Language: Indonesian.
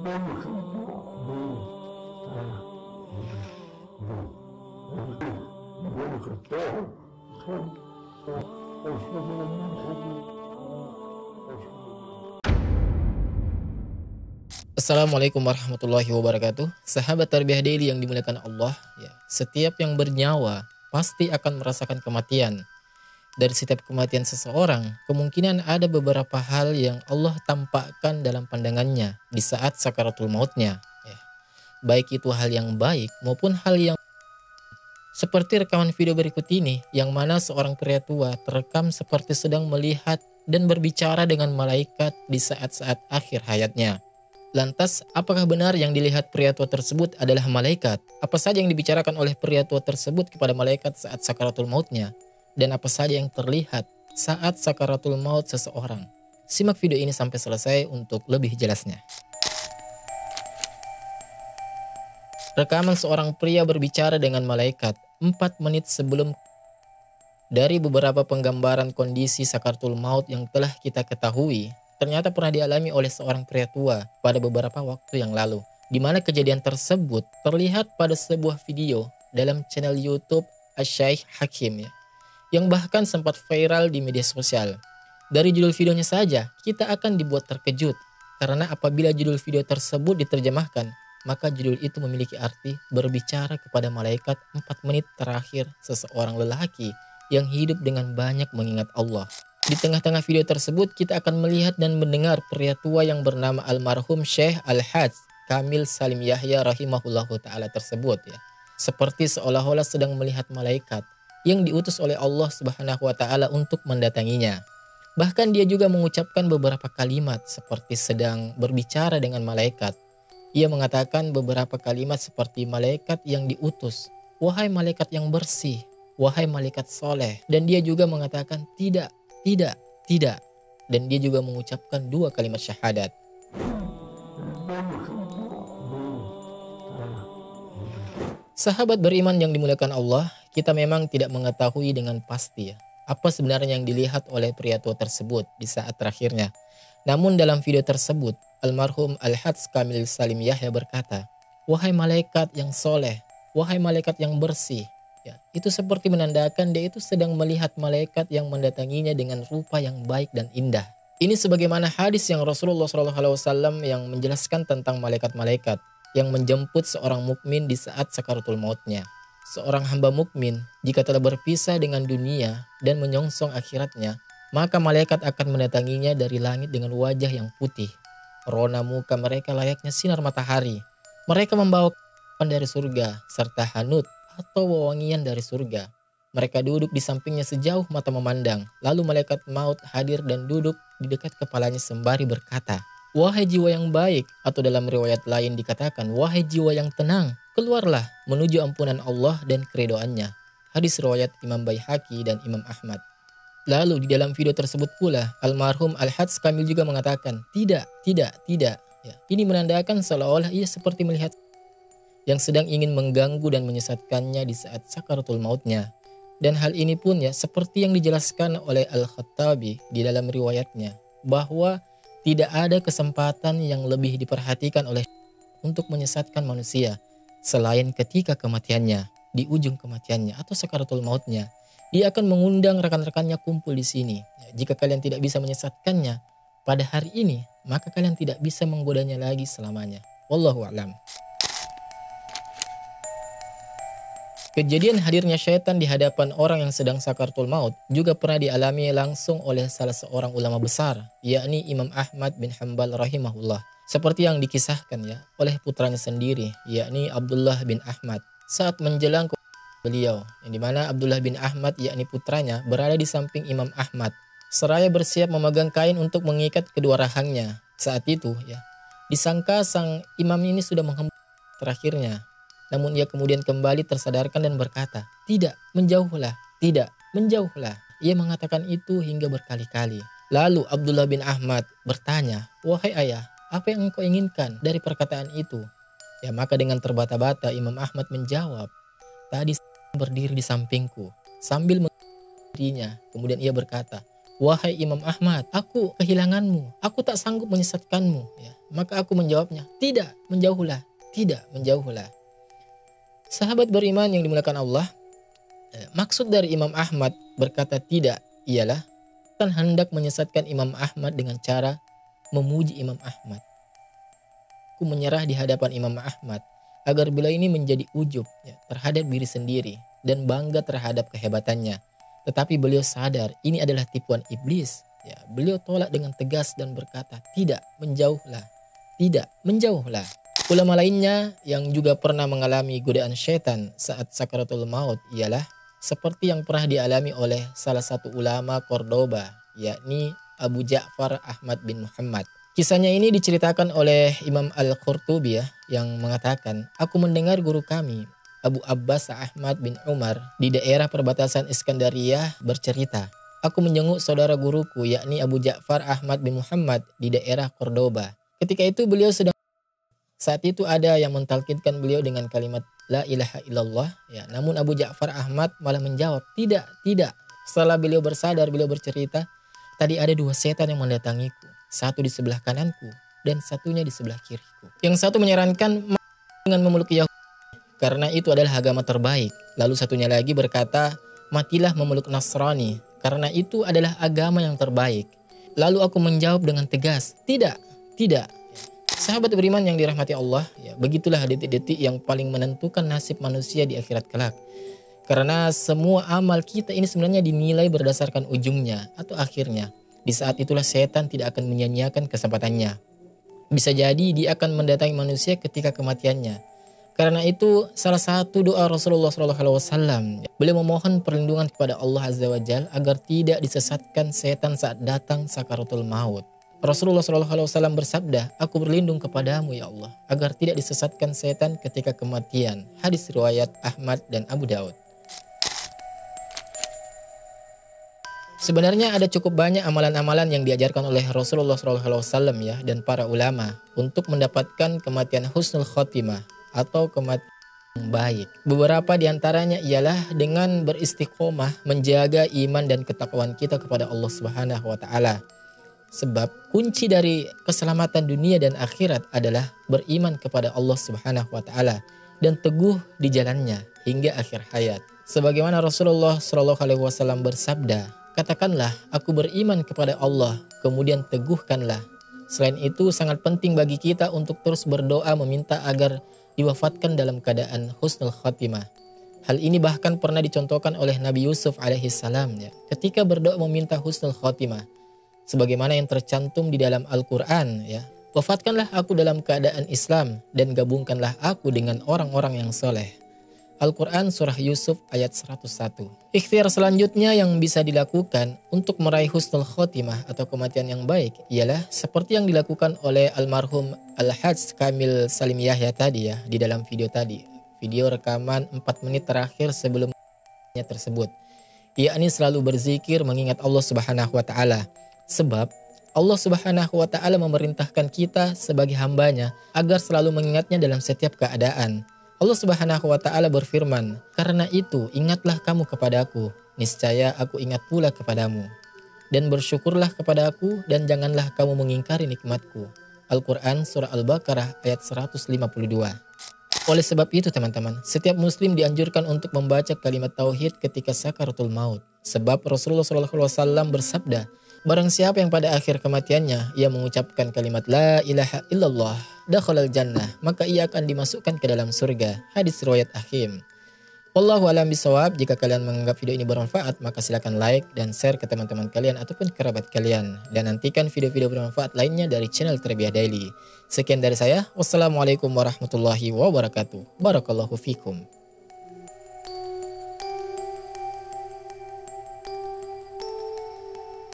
Assalamualaikum warahmatullahi wabarakatuh. Sahabat Tarbiyah Daily yang dimuliakan Allah, ya, setiap yang bernyawa pasti akan merasakan kematian. Dari setiap kematian seseorang, kemungkinan ada beberapa hal yang Allah tampakkan dalam pandangannya di saat sakaratul mautnya. Ya. Baik itu hal yang baik maupun hal yang seperti rekaman video berikut ini, yang mana seorang pria tua terekam seperti sedang melihat dan berbicara dengan malaikat di saat-saat akhir hayatnya. Lantas, apakah benar yang dilihat pria tua tersebut adalah malaikat? Apa saja yang dibicarakan oleh pria tua tersebut kepada malaikat saat sakaratul mautnya? Dan apa saja yang terlihat saat sakaratul maut seseorang? Simak video ini sampai selesai untuk lebih jelasnya. Rekaman seorang pria berbicara dengan malaikat 4 menit sebelum. Dari beberapa penggambaran kondisi sakaratul maut yang telah kita ketahui, ternyata pernah dialami oleh seorang pria tua pada beberapa waktu yang lalu, di mana kejadian tersebut terlihat pada sebuah video dalam channel YouTube Asy-Syaikh Hakim, ya, yang bahkan sempat viral di media sosial. Dari judul videonya saja, kita akan dibuat terkejut, karena apabila judul video tersebut diterjemahkan, maka judul itu memiliki arti berbicara kepada malaikat 4 menit terakhir seseorang lelaki yang hidup dengan banyak mengingat Allah. Di tengah-tengah video tersebut, kita akan melihat dan mendengar pria tua yang bernama almarhum Syekh Al-Hajj Kamil Salim Yahya rahimahullahu ta'ala tersebut, ya, seperti seolah-olah sedang melihat malaikat yang diutus oleh Allah Subhanahu wa ta'ala untuk mendatanginya. Bahkan dia juga mengucapkan beberapa kalimat seperti sedang berbicara dengan malaikat. Ia mengatakan beberapa kalimat seperti malaikat yang diutus, wahai malaikat yang bersih, wahai malaikat soleh. Dan dia juga mengatakan tidak. Dan dia juga mengucapkan 2 kalimat syahadat. Sahabat beriman yang dimuliakan Allah, kita memang tidak mengetahui dengan pasti, ya, apa sebenarnya yang dilihat oleh pria tua tersebut di saat terakhirnya. Namun dalam video tersebut, almarhum Al-Hajj Kamil Salim Yahya berkata, wahai malaikat yang soleh, wahai malaikat yang bersih. Ya, itu seperti menandakan dia itu sedang melihat malaikat yang mendatanginya dengan rupa yang baik dan indah. Ini sebagaimana hadis yang Rasulullah SAW yang menjelaskan tentang malaikat-malaikat yang menjemput seorang mukmin di saat sakaratul mautnya. Seorang hamba mukmin jika telah berpisah dengan dunia dan menyongsong akhiratnya, maka malaikat akan mendatanginya dari langit dengan wajah yang putih. Rona muka mereka layaknya sinar matahari. Mereka membawa dari surga serta hanut atau wewangian dari surga. Mereka duduk di sampingnya sejauh mata memandang. Lalu malaikat maut hadir dan duduk di dekat kepalanya sembari berkata, wahai jiwa yang baik, atau dalam riwayat lain dikatakan, wahai jiwa yang tenang, keluarlah menuju ampunan Allah dan keridhoannya. Hadis riwayat Imam Baihaqi dan Imam Ahmad. Lalu di dalam video tersebut pula, almarhum Al-Hajj Kamil juga mengatakan, tidak. Ya, ini menandakan seolah-olah ia seperti melihat yang sedang ingin mengganggu dan menyesatkannya di saat sakaratul mautnya. Dan hal ini pun, ya, seperti yang dijelaskan oleh Al-Khattabi di dalam riwayatnya, bahwa tidak ada kesempatan yang lebih diperhatikan oleh untuk menyesatkan manusia selain ketika kematiannya, di ujung kematiannya atau sakaratul mautnya. Dia akan mengundang rekan-rekannya kumpul di sini. Ya, jika kalian tidak bisa menyesatkannya pada hari ini, maka kalian tidak bisa menggodanya lagi selamanya. Wallahu a'lam. Kejadian hadirnya syaitan di hadapan orang yang sedang sakaratul maut juga pernah dialami langsung oleh salah seorang ulama besar, yakni Imam Ahmad bin Hanbal rahimahullah. Seperti yang dikisahkan, ya, oleh putranya sendiri, yakni Abdullah bin Ahmad, saat menjelang beliau, yang dimana Abdullah bin Ahmad yakni putranya berada di samping Imam Ahmad, seraya bersiap memegang kain untuk mengikat kedua rahangnya. Saat itu, ya, disangka sang imam ini sudah menghembus terakhirnya. Namun ia kemudian kembali tersadarkan dan berkata, tidak, menjauhlah. Ia mengatakan itu hingga berkali-kali. Lalu Abdullah bin Ahmad bertanya, wahai ayah, apa yang engkau inginkan dari perkataan itu? Ya, maka dengan terbata-bata Imam Ahmad menjawab, tadi berdiri di sampingku sambil dirinya. Kemudian ia berkata, "Wahai Imam Ahmad, aku kehilanganmu, aku tak sanggup menyesatkanmu." Ya, maka aku menjawabnya, "Tidak, menjauhlah, tidak, menjauhlah." Sahabat beriman yang dimuliakan Allah, maksud dari Imam Ahmad berkata tidak ialah kan hendak menyesatkan Imam Ahmad dengan cara memuji Imam Ahmad. Aku menyerah di hadapan Imam Ahmad agar beliau ini menjadi ujub ya, terhadap diri sendiri dan bangga terhadap kehebatannya. Tetapi beliau sadar ini adalah tipuan iblis. Ya, beliau tolak dengan tegas dan berkata, "Tidak, menjauhlah. Tidak, menjauhlah." Ulama lainnya yang juga pernah mengalami godaan syaitan saat sakaratul maut ialah seperti yang pernah dialami oleh salah satu ulama Cordoba, yakni Abu Ja'far Ahmad bin Muhammad. Kisahnya ini diceritakan oleh Imam Al-Qurtubi ya, yang mengatakan, "Aku mendengar guru kami, Abu Abbas Ahmad bin Umar, di daerah perbatasan Iskandariyah bercerita, aku menjenguk saudara guruku, yakni Abu Ja'far Ahmad bin Muhammad di daerah Cordoba. Ketika itu beliau sedang saat itu ada yang mentalkinkan beliau dengan kalimat La ilaha illallah. Ya, namun Abu Ja'far Ahmad malah menjawab, "Tidak, tidak." Setelah beliau bersadar, beliau bercerita, "Tadi ada dua setan yang mendatangiku. Satu di sebelah kananku dan satunya di sebelah kiriku. Yang satu menyarankan dengan memeluk Yahudi karena itu adalah agama terbaik. Lalu satunya lagi berkata, matilah memeluk Nasrani karena itu adalah agama yang terbaik. Lalu aku menjawab dengan tegas, tidak, tidak." Sahabat beriman yang dirahmati Allah, ya, begitulah detik-detik yang paling menentukan nasib manusia di akhirat kelak. Karena semua amal kita ini sebenarnya dinilai berdasarkan ujungnya atau akhirnya. Di saat itulah setan tidak akan menyia-nyiakan kesempatannya. Bisa jadi dia akan mendatangi manusia ketika kematiannya. Karena itu salah satu doa Rasulullah SAW, beliau memohon perlindungan kepada Allah Azza wa Jalla agar tidak disesatkan setan saat datang sakaratul maut. Rasulullah SAW bersabda, "Aku berlindung kepadamu ya Allah, agar tidak disesatkan setan ketika kematian." Hadis riwayat Ahmad dan Abu Daud. Sebenarnya ada cukup banyak amalan-amalan yang diajarkan oleh Rasulullah SAW ya, dan para ulama untuk mendapatkan kematian husnul khotimah atau kematian yang baik. Beberapa diantaranya ialah dengan beristiqomah menjaga iman dan ketakwaan kita kepada Allah Subhanahu wa Ta'ala. Sebab kunci dari keselamatan dunia dan akhirat adalah beriman kepada Allah Subhanahu wa Ta'ala dan teguh di jalannya hingga akhir hayat. Sebagaimana Rasulullah SAW bersabda, "Katakanlah, aku beriman kepada Allah, kemudian teguhkanlah." Selain itu sangat penting bagi kita untuk terus berdoa meminta agar diwafatkan dalam keadaan husnul khatimah. Hal ini bahkan pernah dicontohkan oleh Nabi Yusuf alaihissalam ya, ketika berdoa meminta husnul khatimah. Sebagaimana yang tercantum di dalam Al-Quran ya, "Wafatkanlah aku dalam keadaan Islam dan gabungkanlah aku dengan orang-orang yang soleh." Al-Quran Surah Yusuf ayat 101. Ikhtiar selanjutnya yang bisa dilakukan untuk meraih husnul khotimah atau kematian yang baik ialah seperti yang dilakukan oleh almarhum Al-Hajj Kamil Salim Yahya tadi ya, di dalam video tadi. Video rekaman 4 menit terakhir sebelumnya tersebut. Yakni selalu berzikir mengingat Allah Subhanahu wa Ta'ala. Sebab Allah Subhanahu wa Ta'ala memerintahkan kita sebagai hambanya agar selalu mengingatnya dalam setiap keadaan. Allah Subhanahu wa Ta'ala berfirman, "Karena itu ingatlah kamu kepadaku, niscaya aku ingat pula kepadamu. Dan bersyukurlah kepadaku dan janganlah kamu mengingkari nikmatku." Al-Quran Surah Al-Baqarah ayat 152. Oleh sebab itu teman-teman, setiap muslim dianjurkan untuk membaca kalimat tauhid ketika sakaratul maut. Sebab Rasulullah SAW bersabda, "Barang siapa yang pada akhir kematiannya ia mengucapkan kalimat La ilaha illallah dakhalal jannah, maka ia akan dimasukkan ke dalam surga." Hadis riwayat Hakim. Wallahu a'lam bishawab. Jika kalian menganggap video ini bermanfaat, maka silakan like dan share ke teman-teman kalian ataupun kerabat kalian. Dan nantikan video-video bermanfaat lainnya dari channel Terbiah Daily. Sekian dari saya. Wassalamualaikum warahmatullahi wabarakatuh. Barakallahu fikum.